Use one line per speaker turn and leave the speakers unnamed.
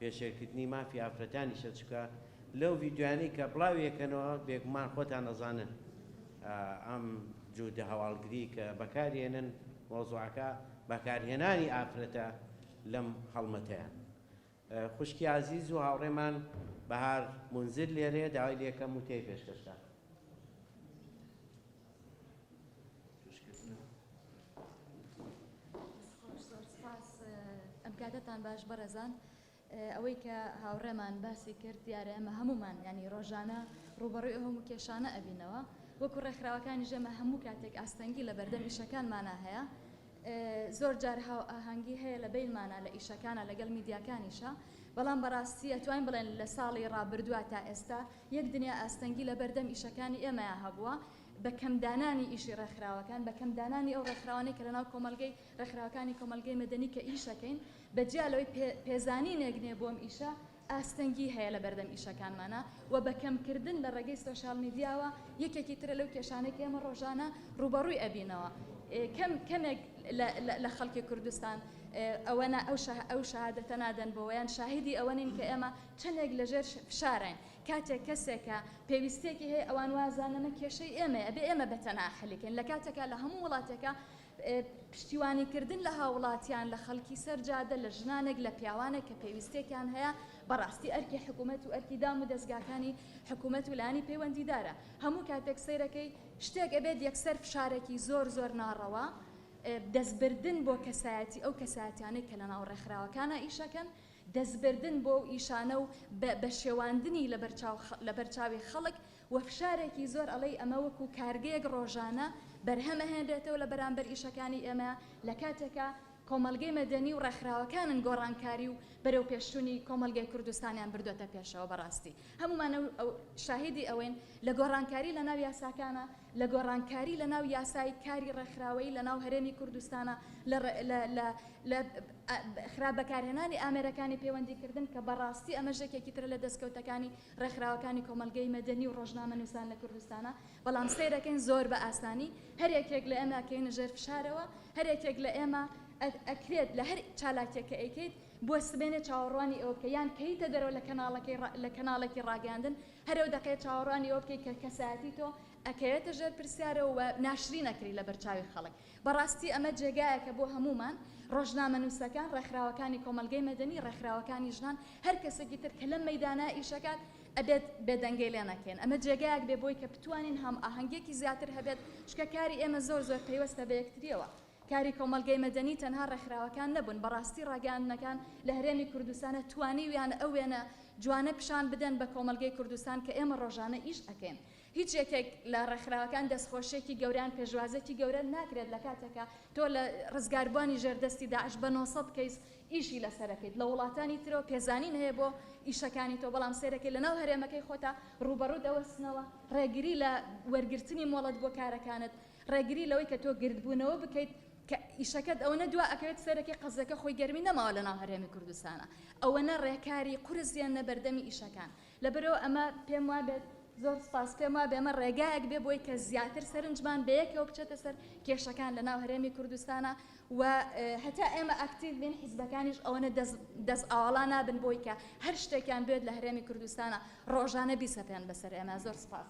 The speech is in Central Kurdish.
پێشێرکردنی مافی ئافرەتانی شەچکە لەو ڤیددیوانەی کە بڵاویەکەنەوە بێگومان خۆتان نەزانن ئەم جوودە هەواڵگری کە بەکارهێنن مۆزوعەکە بەکارهێنانی ئافرەتە لەم هەڵمەتەیە. خوشکی عزیز و هاوڕێمان بەهار منزل لێرەیە داوای لێکەم و تێی پێشکەشکە.
ئەم کاتتان باش بەڕێزان، ئەوەی کە هاوڕێمان باسی کرد دیارە ئەمە هەمومان ینی ڕۆژانە ڕوبەڕووی هەموو کێشانە ئەبینەوە، وەکو ڕێکخراوەکانی ژەمە هەموو کاتێک ئاستەنگی لە بەردەم ئیشەکانمانە هەیە، زۆر جار ئاهەنگی هەیە لە بینمانە لە ئیشەکانە لەگەڵ میدیاکانیشە، بەڵام بەڕاستی ئەتوانین بڵێن لە ساڵی ڕابردووە تا ئێستا یەک دنیا ئاستەنگی لە بەردەم ئیشەکانی ئێمەیە هەبووە بە کەمدانانی ئیشی ڕێکخراوەکان، بە کەمدانانی ئەو ڕێکخراوانەی کە لەناو کۆمەلگەی ڕێکخراوەکانی کۆمەلگەی مەدەنی کە ئیشەکەین، بەجیالەوەی پێزانینێک نییە بۆم ئیشە ئاستەنگی هەیە لە بەردەم ئیشەکانمانە و بە کەمکردن لە ڕێگەی سۆشیال میدیاوە یەکێکی ترە لەو کێشانێک ئێمە ڕۆژانە ڕوبەڕووی ئەبینەوە. کەمێک لە خەڵکی کوردستان ئەوەنە ئەو شەهادەتە نادەن بۆیان شاهدی ئەوەنین کە ئێمە چەندێک لەژێر فشارین، کاتێک کەسێکە پێویستێکی هەیە ئەوان وازانەمە کێشەی ئێمە ئەبێ ئێمە بەتەنها حەلیکەین، لە کاتێکە لە هەموو وڵاتێکە پشتیوانیکردن لە هاوڵاتیان لە خەڵکی سەرجادە لە ژنانێک لە پیاوانێک کە پێویستێکیان هەیە بەڕاستی ئەرکی حکوومەت و ئەرکی دام و دەستگاکانی حکوومەت و لانی پەیوەندیدارە. هەموو کاتێک سەیرەکەی شتێک ئەبێت یەکسەر فشارێکی زۆر ناڕەوە دەستبردن بۆ کەسایەتی ئەو کەسایەتیانەی کە لە ناو ڕێکخراوەکانە ئیشەکەن، دەستبردن بۆ ئیشانە و بە شێواندنی لە بەرچاوی خەڵک و فشارێکی زۆر ئەڵەی ئەمە وەکو کارگەیەک ڕۆژانە بەرهەمە هێنرێتەوە لە بەرامبەر ئیشەکانی ئێمە، لە کاتێکە کۆمەلگەی مەدەنی و ڕێکخراوەکانن گۆڕانکاری و بەرەو پێشتوونی کۆمەلگەی کوردستانیان بردوێتە پێشەوە. بەڕاستی هەمومان شاهیدی ئەوەین لە گۆڕانکاری لە ناو یاساکانە، لە گۆڕانکاری لە ناو یاسای کاری ڕێکخراوەی لە ناو هەرێمی کوردستانە، لە خراپ بەکارهێنانی ئامێرەکانی پەیوەندیکردن کە بەڕاستی ئەمە ژێکێکی تر لە دەستکەوتەکانی ڕێکخراوەکانی کۆمەلگەی مەدەنی و ڕۆژنامە نووسان لە کوردستانە، بەڵام سەیرەکەین زۆر بە ئاسانی هەرێکێک لە ئێمە کەینە ژێر فشارەوە، هەرێکێک لە ئێمە ئەکرێت لە هەر چالاکێکە ئەیکەیت بۆ سبێنێ چاوەڕوانی ئەوە بکە یان کەیتە دەرەوە لە کەناڵێکی ڕاگەاندن هەرەو دەکەیت چاوەڕوانی ئەوە بکەیت کە کەسایەتی تۆ ئەکەوێتە ژێر پرسیارە و ناشری نەکری لە بەرچاوی خەڵک. بەڕاستی ئەمە جێگایەکە بۆ هەمومان، ڕۆژنامە نووسەکان، ڕێکخراوەکانی کۆمەلگەی مەدەنی، ڕێکخراوەکانی ژنان، هەر کەسێکی تر کە لەم مەیدانە ئیشەکات ئەبێت بێدەنگەی لێ نەکەین. ئەمە جێگایەک بێ بۆی کە بتوانین هەم ئاهەنگێکی زیاتر هەبێت، چکە کاری ئێمە زۆر پەیوەستە بە یەکتریەوە. کاری کۆمەلگەی مەدەنی تەنها ڕێکخراوەکان نەبوون، بەڕاستی ڕاگەاندنەکان لە هەرێمی کوردستانە توانیویان ئەو وێنە جوانە پیشان بدەن بە کۆمەلگەی کوردستان کە ئێمە ڕۆژانە ئیش ئەکەین. هیچ یەکێک لە ڕێکخراوەکان دەستخۆشێکی گەوریان پێشوازێکی گەورە ناکرێت لە کاتێکە تۆ لە ڕزگاربوانی ژێردەستی داعش بە 900 کەیس ئیشی لەسەرەکەیت. لە وڵاتانی ترەوە پێزانین هەیە بۆ ئیشەکانی تۆ، بەڵام سێرەکەی لەناو هەرێمەکەی خۆتا ڕوبەڕوو دەوەستنەوە، ڕێگری لە وەرگرتنی مۆڵەت بۆ کارەکانت، ڕێگری لەوەی کە تۆ گردبوونەوە بکەیت کە ئیشەکەت ئەوەنە دوا ئەکەوێت سەرەکەی قەزەکە خۆی گەرمی نەماوە لەناو هەرێمی کوردستانە، ئەوەنە ڕێکاری قورسیان نەبەردەمی ئیشەکان. لەبەرەوە ئەمە پێم وابێت زۆر سپاس پێم وابێ ئەمە ڕێگایەک بێ بۆی کە زیاتر سەرنجمان بەیەکەوە بچێتە سەر کێشەکان لەناو هەرێمی کوردستانە و هەتا ئێمە ئاکتیڤ بین، حیزبەکانیش ئەوەنە دەست ئاوەڵا نابن بۆی کە هەر شتێکیان بێت لە هەرێمی کوردستانە ڕۆژانە بیسەپێن بەسەر ئێمە. زۆر سپاس.